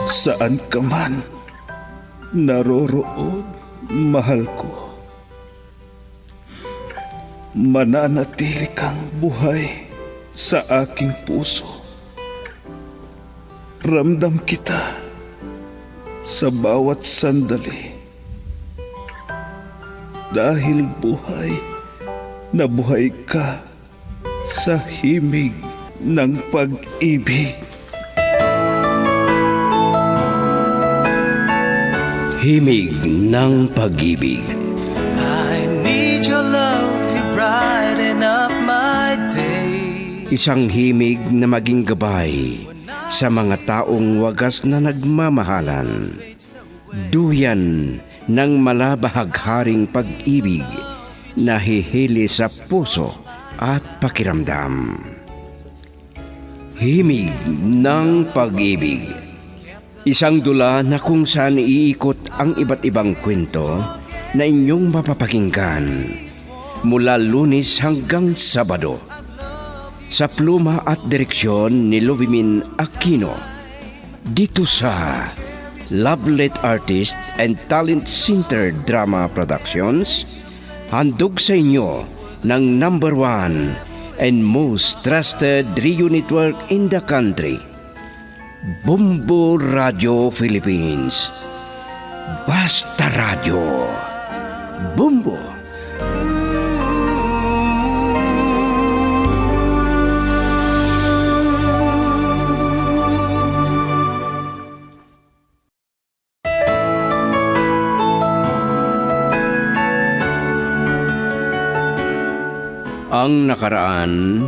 Saan ka man naroroon, mahal ko. Mananatili kang buhay sa aking puso. Ramdam kita sa bawat sandali. Dahil buhay na buhay ka sa himig ng pag-ibig. Himig ng pag-ibig. I need your love, you brighten up my day. Isang himig na maging gabay sa mga taong wagas na nagmamahalan. Duyan ng malabahagharing pag-ibig na hihili sa puso at pakiramdam. Himig ng pag-ibig. Isang dula na kung saan iikot ang iba't ibang kwento na inyong mapapakinggan mula Lunes hanggang Sabado. Sa pluma at direksyon ni Luvimin Aquino. Dito sa Lovelet Artist and Talent Center Drama Productions, handog sa inyo ng #1 and most trusted radio network in the country, Bumbo Radio Philippines. Basta Radio. Bumbo. Ang nakaraan,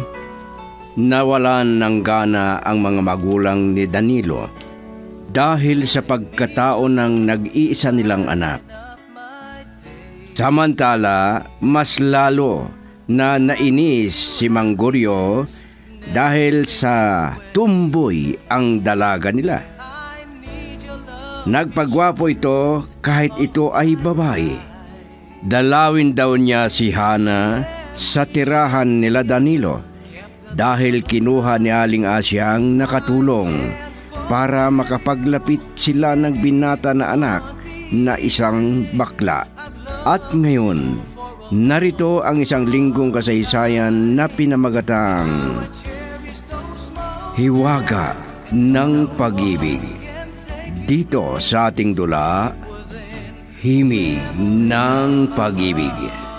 nawalan ng gana ang mga magulang ni Danilo dahil sa pagkatao ng nag-iisa nilang anak. Samantala, mas lalo na nainis si Mang Goryo dahil sa tumboy ang dalaga nila. Nagpagwapo ito kahit ito ay babae. Dalawin daw niya si Hana sa tirahan nila Danilo dahil kinuha ni Aling Asyang nakatulong para makapaglapit sila ng binata na anak na isang bakla. At ngayon, narito ang isang linggong kasaysayan na pinamagatang Hiwaga ng Pag-ibig. Dito sa ating dula, Himig ng Pag-ibig.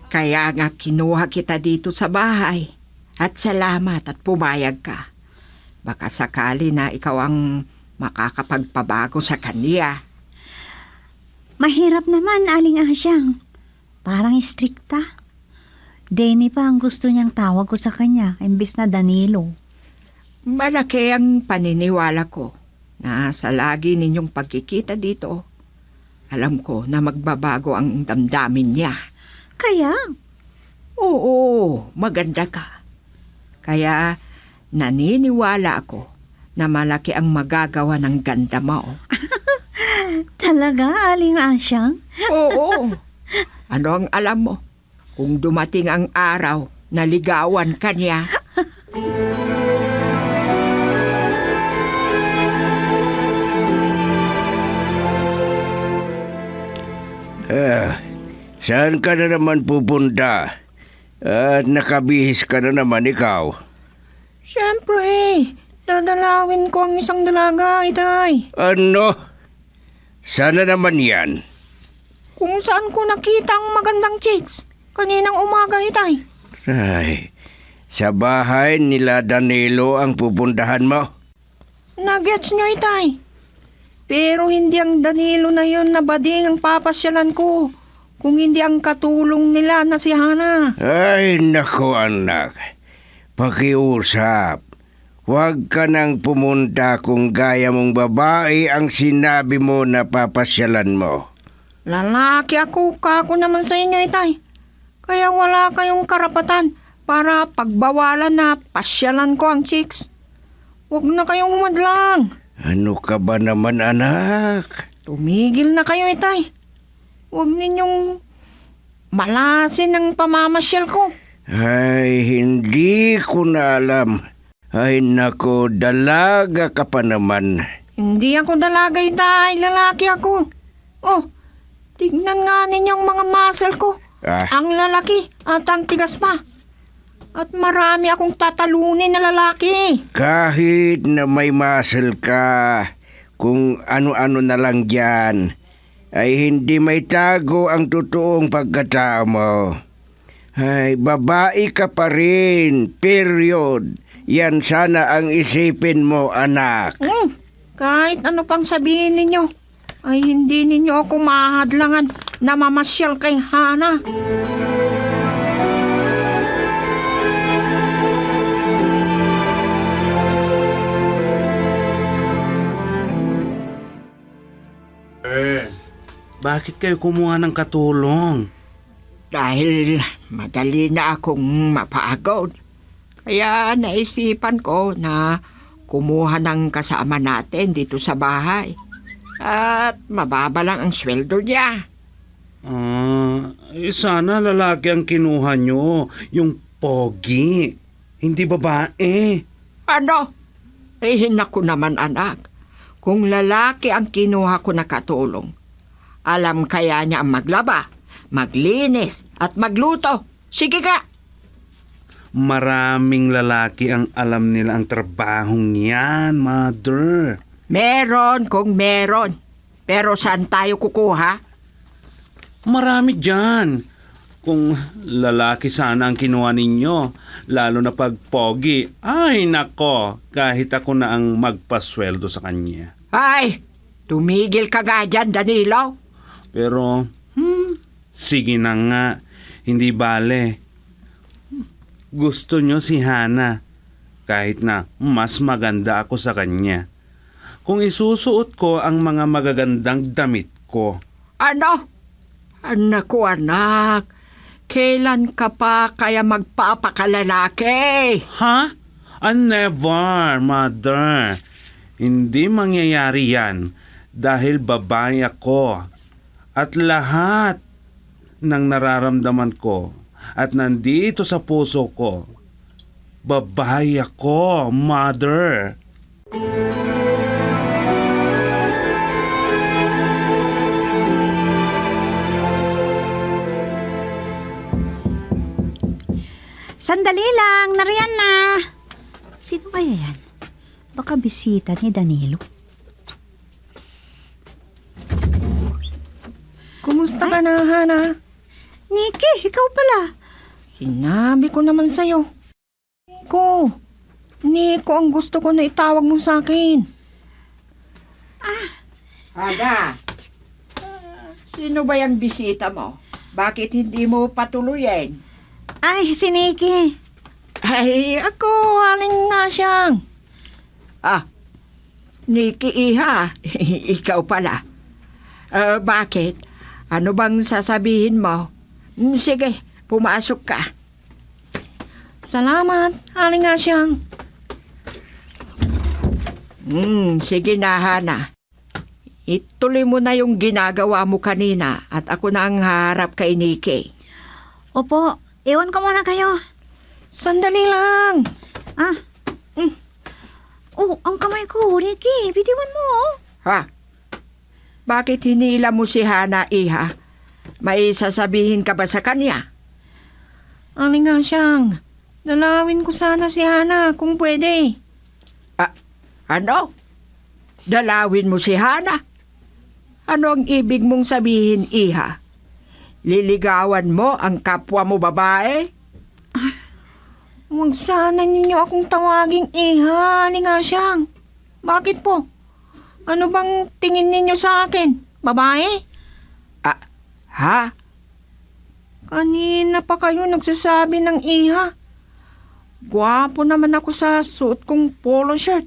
Kaya nga kinuha kita dito sa bahay. At salamat at pumayag ka. Baka sakali na ikaw ang makakapagpabago sa kanya. Mahirap naman, Aling Asyang. Parang istrikta. Denny pa ang gusto niyang tawag ko sa kanya, imbis na Danilo. Malaki ang paniniwala ko na sa lagi ninyong pagkikita dito, alam ko na magbabago ang damdamin niya. Kaya? Oo, maganda ka. Kaya naniniwala ako na malaki ang magagawa ng ganda mo. Talaga, Aling Asyang? Oo. Ano ang alam mo? Kung dumating ang araw na ligawan ka niya. Saan ka na naman pupunta? At nakabihis ka na naman ikaw. Siyempre, dadalawin ko ang isang dalaga, itay. Ano? Sana naman yan. Kung saan ko nakita ang magandang chicks kaninang umaga, itay. Ay, sa bahay nila Danilo ang pupuntahan mo? Nagets nyo, itay. Pero hindi ang Danilo na yon na bading ang papasyalan ko. Kung hindi ang katulong nila na si Hana. Ay, nako anak. Pakiusap. Huwag ka nang pumunta kung gaya mong babae ang sinabi mo na papasyalan mo. Lalaki ako, kako naman sa inyo, itay. Kaya wala kayong karapatan para pagbawalan na pasyalan ko ang chicks. Huwag na kayong humadlang. Ano ka ba naman, anak? Tumigil na kayo, itay. Huwag ninyong malasin ang pamamasyal ko. Ay, hindi ko na alam. Ay, nako, dalaga ka pa naman. Hindi ako dalaga, Itay. Lalaki ako. Oh, tignan nga ninyong mga muscle ko. Ang lalaki at ang tigas pa. At marami akong tatalunin na lalaki. Kahit na may muscle ka, kung ano-ano na lang dyan, ay hindi may tago ang totoong pagkatao mo. Ay, babae ka pa rin, period. Yan sana ang isipin mo, anak. Kahit ano pang sabihin ninyo, ay hindi ninyo ako mahadlangan na mamasyal kay Hana. Bakit kayo kumuha ng katulong? Dahil madali na akong mapagod. Kaya naisipan ko na kumuha ng kasama natin dito sa bahay. At mababa lang ang sweldo niya. Sana lalaki ang kinuha nyo. Yung pogi. Hindi babae. Ano? Naku naman anak. Kung lalaki ang kinuha ko na katulong, alam kaya niya ang maglaba, maglinis, at magluto. Sige ka! Maraming lalaki ang alam nila ang trabahong niyan, mother. Meron kung meron. Pero saan tayo kukuha? Marami dyan. Kung lalaki sana ang kinuha ninyo, lalo na pag pogi, ay nako, kahit ako na ang magpasweldo sa kanya. Ay, tumigil ka nga dyan, Danilo. Pero, sige na nga, hindi bale. Gusto nyo si Hana, kahit na mas maganda ako sa kanya. Kung isusuot ko ang mga magagandang damit ko. Ano? Anak ko, anak. Kailan ka pa kaya magpapakalalaki? Ha? Never, mother. Hindi mangyayari yan dahil babae ako. At lahat ng nararamdaman ko at nandito sa puso ko, babae ako, mother. Sandali lang, nariyan na. Sino kaya yan? Baka bisita ni Danilo. Kumusta ka na, Hana? Nikki, ikaw pala. Sinabi ko naman sa'yo. Nico ang gusto ko na itawag mo sa akin. Hana, sino ba yung bisita mo? Bakit hindi mo patuloyin? Ay, si Nikki. Ay, ako, aling nga siyang. Nikki Iha, ikaw pala. Bakit? Ano bang sasabihin mo? Sige, pumasok ka. Salamat, aling nga siyang. Sige na, Hana. Ituloy mo na yung ginagawa mo kanina at ako na ang haharap kay Nikki. Opo, iwan ko muna kayo. Sandali lang. Oh, ang kamay ko, Nikki. Bitiwan mo. Ha? Bakit hinila mo si Hana, Iha? May sasabihin ka ba sa kanya? Aling nga siyang. Dalawin ko sana si Hana kung pwede. Ano? Dalawin mo si Hana? Ano ang ibig mong sabihin, Iha? Liligawan mo ang kapwa mo babae? Huwag sana ninyo akong tawaging Iha, aling nga siyang. Bakit po? Ano bang tingin ninyo sa akin? Babae? Ha? Kanina pa kayo nagsasabi ng Iha. Gwapo naman ako sa suot kong polo shirt,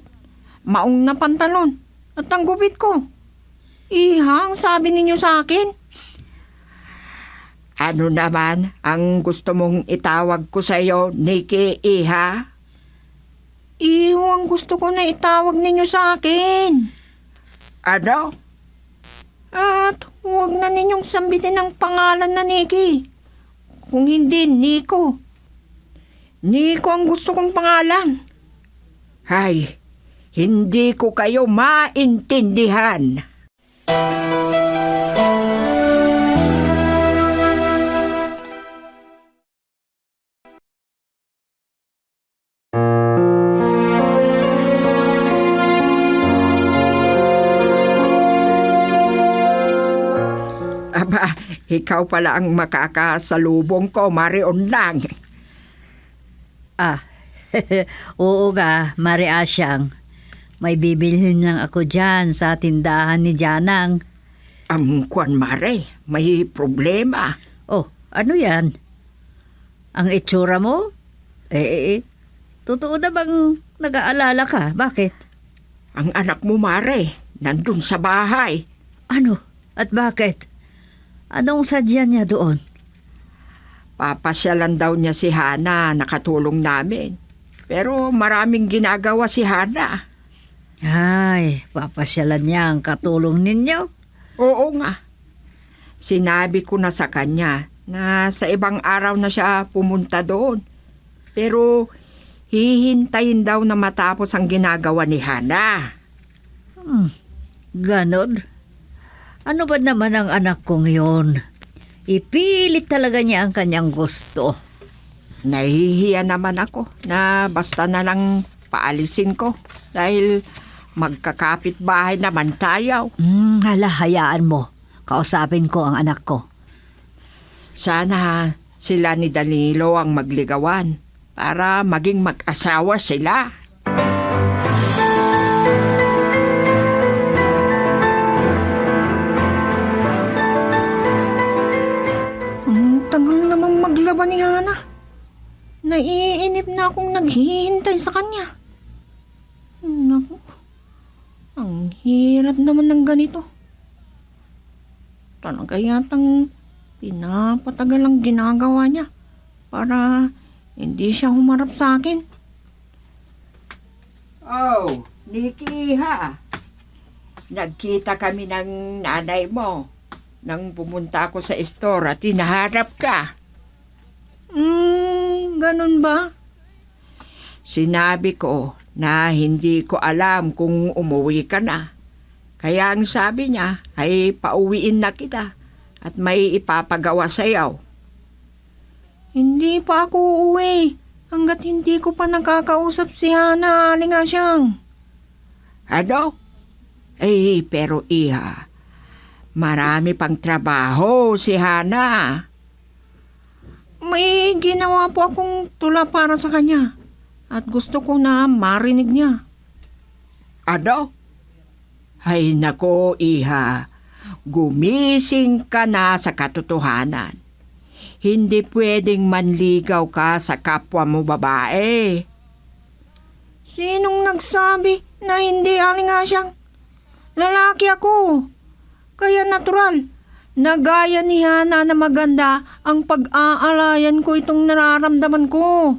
maong na pantalon, at ang gupit ko. Iha ang sabi ninyo sa akin. Ano naman ang gusto mong itawag ko sa iyo, Nikki Iha? Iho ang gusto ko na itawag ninyo sa akin. Ano? At huwag na ninyong sambitin ang pangalan na Nikki. Kung hindi, Nico. Nico ang gusto kong pangalan. Hay, hindi ko kayo maintindihan. Aba, ikaw pala ang makakasalubong ko, Marion lang. Ah, oo nga, Mari Asyang. May bibilhin lang ako dyan sa tindahan ni Janang. Kwan Mare, may problema. Oh, ano yan? Ang itsura mo? Totoo na bang nag-aalala ka? Bakit? Ang anak mo, Mare, nandun sa bahay. Ano? At bakit? Anong sadya niya doon? Papasyalan daw niya si Hana, nakatulong namin. Pero maraming ginagawa si Hana. Ay, papasyalan niya ang katulong ninyo. Oo nga. Sinabi ko na sa kanya na sa ibang araw na siya pumunta doon. Pero hihintayin daw na matapos ang ginagawa ni Hana. Ganon? Ano ba naman ang anak kong yun? Ipilit talaga niya ang kanyang gusto. Nahihiya naman ako na basta na lang paalisin ko dahil magkakapit bahay naman tayo. Hala, hayaan mo. Kausapin ko ang anak ko. Sana sila ni Danilo ang magligawan para maging mag-asawa sila. Ang tagal namang maglaban ni Hana. Naiinip na akong naghihintay sa kanya. Naku, ang hirap naman ng ganito. Talaga yatang pinapatagal ang ginagawa niya para hindi siya humarap sa akin. Oh, Nikki ha. Nagkita kami ng nanay mo nang pumunta ako sa store at hinaharap ka. Ganun ba? Sinabi ko na hindi ko alam kung umuwi ka na. Kaya ang sabi niya ay pauwiin na kita at may ipapagawa sa'yo. Hindi pa ako uuwi hanggat hindi ko pa nakakausap si Hana, Aling Asyang. Ano? Pero iha, marami pang trabaho si Hana. May ginawa po akong tula para sa kanya at gusto ko na marinig niya. Ano? Ay nako, iha. Gumising ka na sa katotohanan. Hindi pwedeng manligaw ka sa kapwa mo babae. Sinong nagsabi na hindi, Aling Asyang? Lalaki ako. Kaya natural. Nagaya ni Hana na maganda ang pag-aalayan ko itong nararamdaman ko.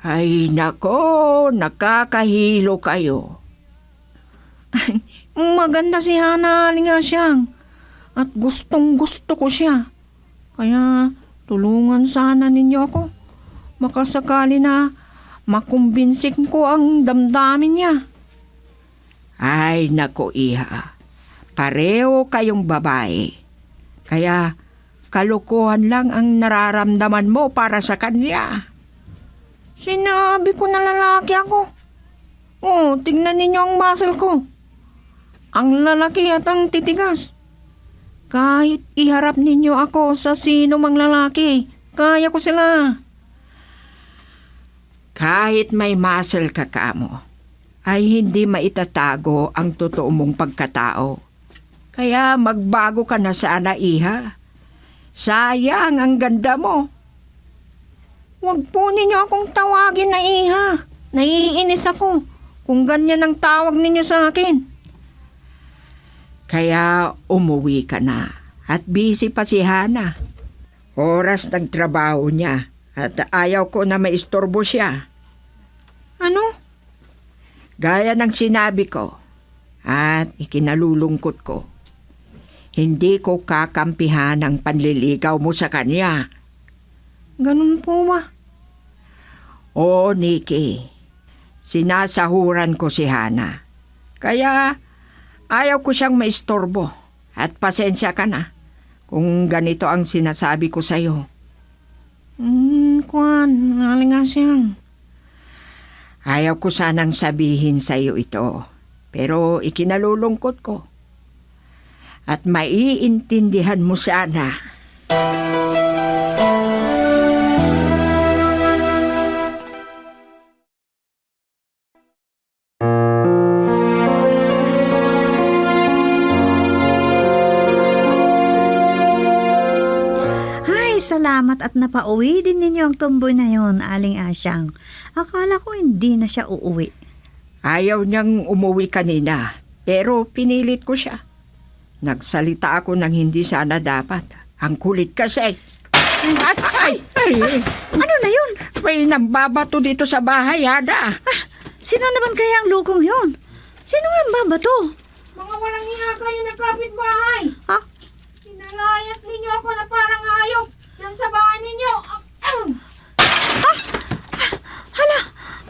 Ay nako, nakakahilo kayo. Maganda si Hana, Aling Asyang. At gustong gusto ko siya. Kaya tulungan sana ninyo ako. Makasakali na makumbinsik ko ang damdamin niya. Ay nako, iha. Pareho kayong babae. Kaya kalokohan lang ang nararamdaman mo para sa kanya. Sinabi ko na lalaki ako. Oh, tingnan ninyo ang muscle ko. Ang lalaki at ang titigas. Kahit iharap ninyo ako sa sino mang lalaki, kaya ko sila. Kahit may muscle ka kamo, ay hindi maitatago ang totoo mong pagkatao. Kaya magbago ka na sana, iha. Sayang ang ganda mo. Huwag po ninyo akong tawagin na iha. Naiinis ako kung ganyan ang tawag ninyo sa akin. Kaya umuwi ka na at busy pa si Hana. Oras ng trabaho niya at ayaw ko na maistorbo siya. Ano? Gaya ng sinabi ko at ikinalulungkot ko. Hindi ko kakampihan ang panliligaw mo sa kanya. Ganun po ba? Oo, Nikki. Sinasahuran ko si Hana. Kaya ayaw ko siyang maistorbo. At pasensya ka na kung ganito ang sinasabi ko sa'yo. Kwan, naling nga siyang. Ayaw ko sanang sabihin sa'yo ito. Pero ikinalulungkot ko. At maiintindihan mo sana. Ay, salamat at napauwi din ninyo ang tumboy na yon, Aling Asyang. Akala ko hindi na siya uuwi. Ayaw niyang umuwi kanina. Pero pinilit ko siya. Nagsalita ako ng hindi sana dapat. Ang kulit kasi. Ay! Ano na yun? May nambabato dito sa bahay, Hana. Sino naman kaya ang lukong yon? Sino ang babato? Mga walang hiya kayo na kapitbahay. Ha? Pinalayas ninyo ako na parang hayop. Yan sa bahay ninyo. Hala,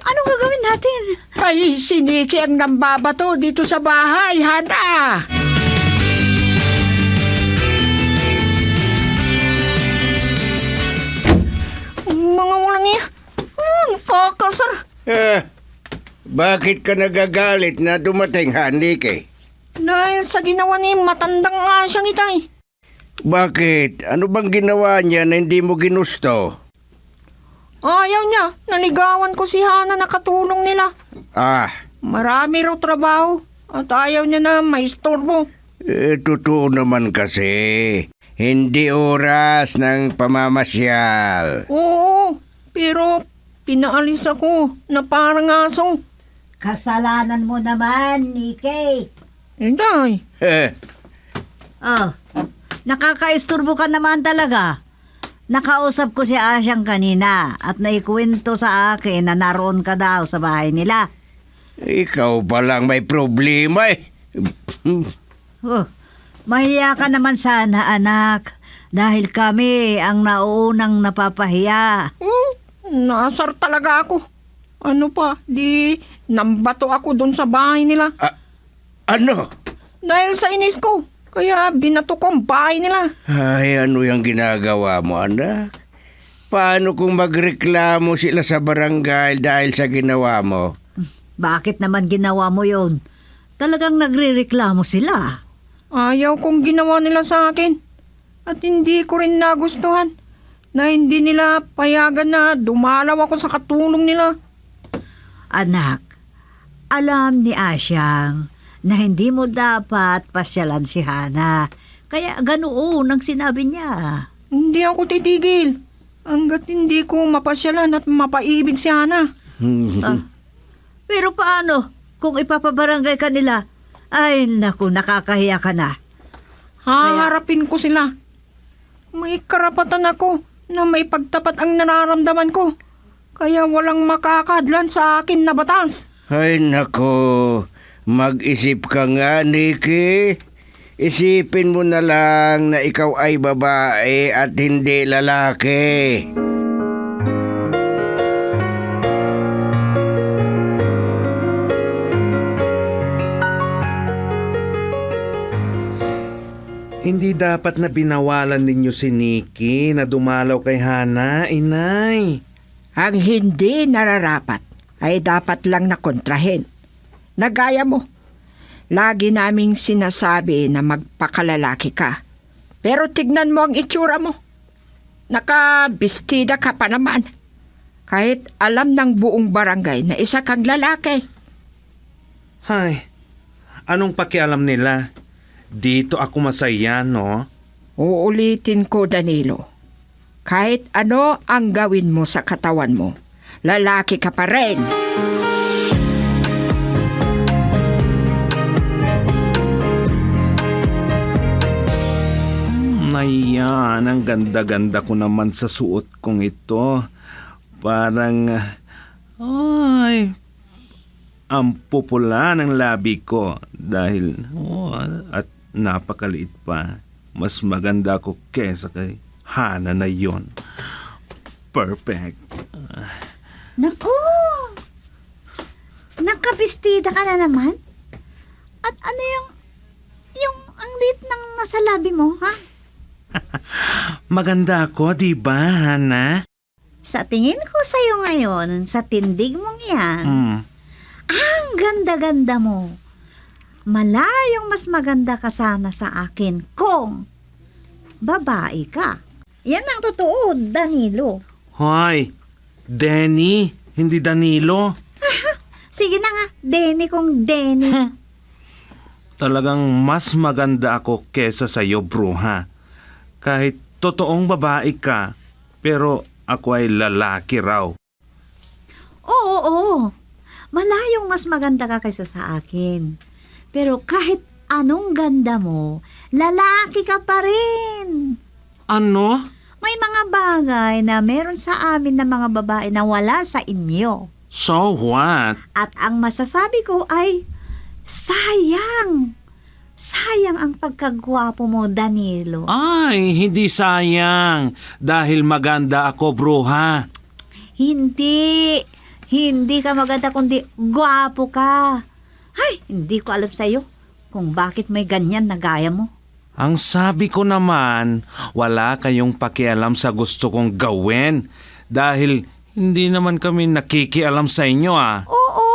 anong gagawin natin? Ay, si Nikki ang nambabato dito sa bahay, Hana. Mga walang hiya. Kakasar. Bakit ka nagagalit na dumating, Nikki? Dahil sa ginawa ni matandang Asyang itay. Bakit? Ano bang ginawa niya na hindi mo ginusto? Ayaw niya. Naligawan ko si Hana na katulong nila. Marami raw trabaho. At ayaw niya na maistorbo. Totoo naman kasi. Hindi oras ng pamamasyal. Oo, pero pinaalis ako na parang aso. Kasalanan mo naman, Nikki. Inday. Oh, nakakaisturbo ka naman talaga. Nakausap ko si Asyang kanina at naikwento sa akin na naroon ka daw sa bahay nila. Ikaw palang may problema eh. Oh, mahiya ka naman sana, anak. Dahil kami ang nauunang napapahiya. Nasar talaga ako. Ano pa, di nambato ako doon sa bahay nila. Ano? Dahil sa inis ko, kaya binato ko ang bahay nila. Ay, ano yung ginagawa mo, anak? Paano kung magreklamo sila sa barangay dahil sa ginawa mo? Bakit naman ginawa mo yon? Talagang nagrereklamo sila. Ayaw kong ginawa nila sa akin. At hindi ko rin nagustuhan na hindi nila payagan na dumalaw ako sa katulong nila. Anak, alam ni Asyang na hindi mo dapat pasyalan si Hana. Kaya ganoon ang sinabi niya. Hindi ako titigil hanggat hindi ko mapasyalan at mapaibig si Hana. Pero paano kung ipapabarangay ka nila? Ay, naku, nakakahiya ka na. Haharapin ko sila. May karapatan ako na may pagtapat ang nararamdaman ko. Kaya walang makakadlan sa akin na batas. Ay, nako. Mag-isip ka nga, Nikki. Isipin mo na lang na ikaw ay babae at hindi lalaki. Hindi dapat na binawalan ninyo si Nikki na dumalaw kay Hana, inay. Ang hindi nararapat ay dapat lang na kontrahin. Nagaya mo. Lagi naming sinasabi na magpakalalaki ka. Pero tignan mo ang itsura mo. Nakabistida ka pa naman. Kahit alam ng buong barangay na isa kang lalaki. Hay, anong pakialam nila? Dito ako masaya, no? Uulitin ko, Danilo. Kahit ano ang gawin mo sa katawan mo, lalaki ka pa rin. Ayan, ang ganda-ganda ko naman sa suot kong ito. Parang, ang pupula ng labi ko dahil, at napakaliit pa. Mas maganda ko kesa kay Hana na yon. Perfect. Naku! Nakabistida ka na naman? At ano yung ang lit ng nasa labi mo, ha? Maganda ako, di ba, Hana? Sa tingin ko sa'yo ngayon, sa tindig mong yan, ang ganda-ganda mo. Malayong mas maganda ka sana sa akin kung babae ka. Yan ang totoo, Danilo. Hoy, Denny, hindi Danilo. Sige na nga, Denny kung Denny. Talagang mas maganda ako kesa sa'yo, bruha. Kahit totoong babae ka, pero ako ay lalaki raw. Oo. Malayong mas maganda ka kaysa sa akin. Pero kahit anong ganda mo, lalaki ka pa rin. Ano? May mga bagay na meron sa amin na mga babae na wala sa inyo. So what? At ang masasabi ko ay, sayang. Sayang ang pagkagwapo mo, Danilo. Ay, hindi sayang. Dahil maganda ako, bruha. Hindi ka maganda kundi gwapo ka. Ay, hindi ko alam sa'yo kung bakit may ganyan na gaya mo. Ang sabi ko naman, wala kayong pakialam sa gusto kong gawin. Dahil hindi naman kami nakikialam sa inyo, ah. Oo,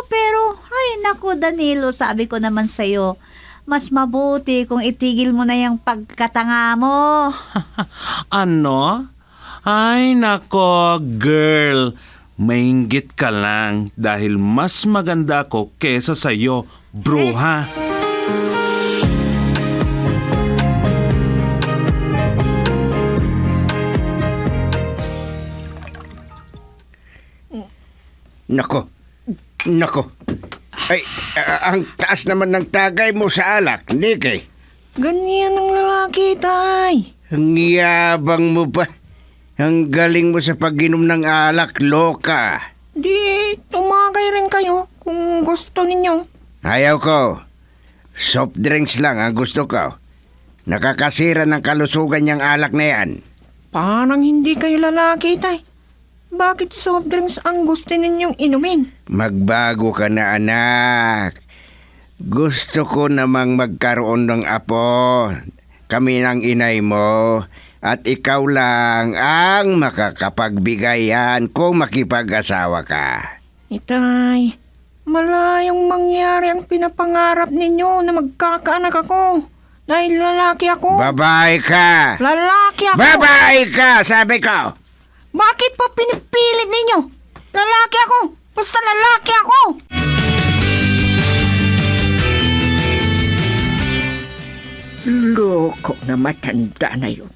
pero ay naku Danilo, sabi ko naman sa'yo, mas mabuti kung itigil mo na yung pagkatanga mo. Ano? Ay, nako, girl. Mainggit ka lang dahil mas maganda ako kesa sa'yo, bruha. Nako. Ay, ang taas naman ng tagay mo sa alak, Nicky. Ganyan ang lalaki, tay. Ang yabang mo pa. Ang galing mo sa pag-inom ng alak, loka. Di, tumagay rin kayo kung gusto ninyo. Ayaw ko. Soft drinks lang ang gusto ko. Nakakasira ng kalusugan niyang alak na yan. Parang hindi kayo lalaki, tay. Bakit soft drinks ang gusto ninyong inumin? Magbago ka na, anak. Gusto ko namang magkaroon ng apo. Kami ng inay mo. At ikaw lang ang makakapagbigayan kung makipag-asawa ka. Itay, malayong mangyari ang pinapangarap ninyo na magkakaanak ako. Dahil lalaki ako. Babae ka! Lalaki ako! Babae ka, sabi ko! Bakit pa pinipilit ninyo? Lalaki ako! Basta lalaki ako! Loko na matanda na yun.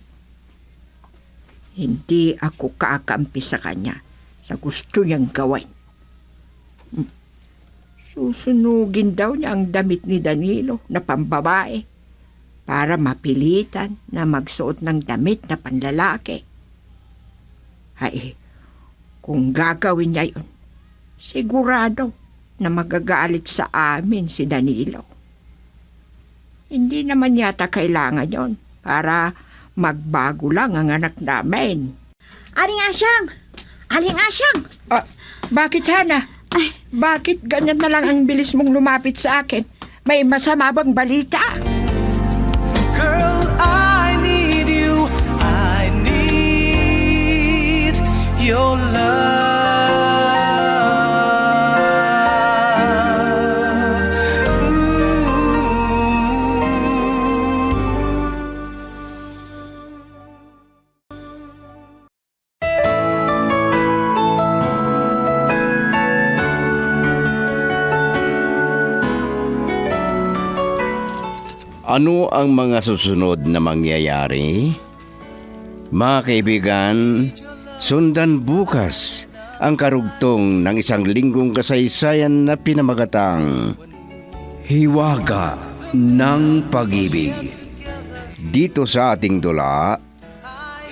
Hindi ako kakampi sa kanya sa gusto niyang gawin. Susunugin daw niya ang damit ni Danilo na pambabae para mapilitan na magsuot ng damit na panlalaki. Ay, kung gagawin niya yun, sigurado na magagalit sa amin si Danilo. Hindi naman yata kailangan yon para magbago lang ang anak namin. Aling Asyang! Aling Asyang! Bakit, Hana? Ay, Bakit ganyan na lang ang bilis mong lumapit sa akin? May masama bang balita? Girl, I need you. I need your love. Ano ang mga susunod na mangyayari? Mga kaibigan, sundan bukas ang karugtong ng isang linggong kasaysayan na pinamagatang Hiwaga ng Pag-ibig. Dito sa ating dula,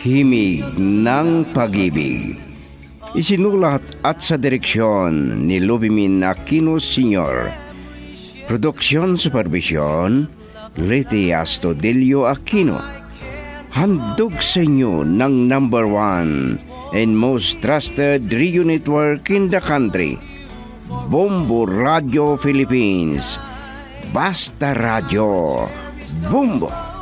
Himig ng Pag-ibig. Isinulat at sa direksyon ni Lubimin Aquino Sr. Produksyon Supervision Leti Astudillo Aquino. Handog sa inyo ng #1 and most trusted radio network in the country. Bombo Radio Philippines. Basta Radio. Bombo!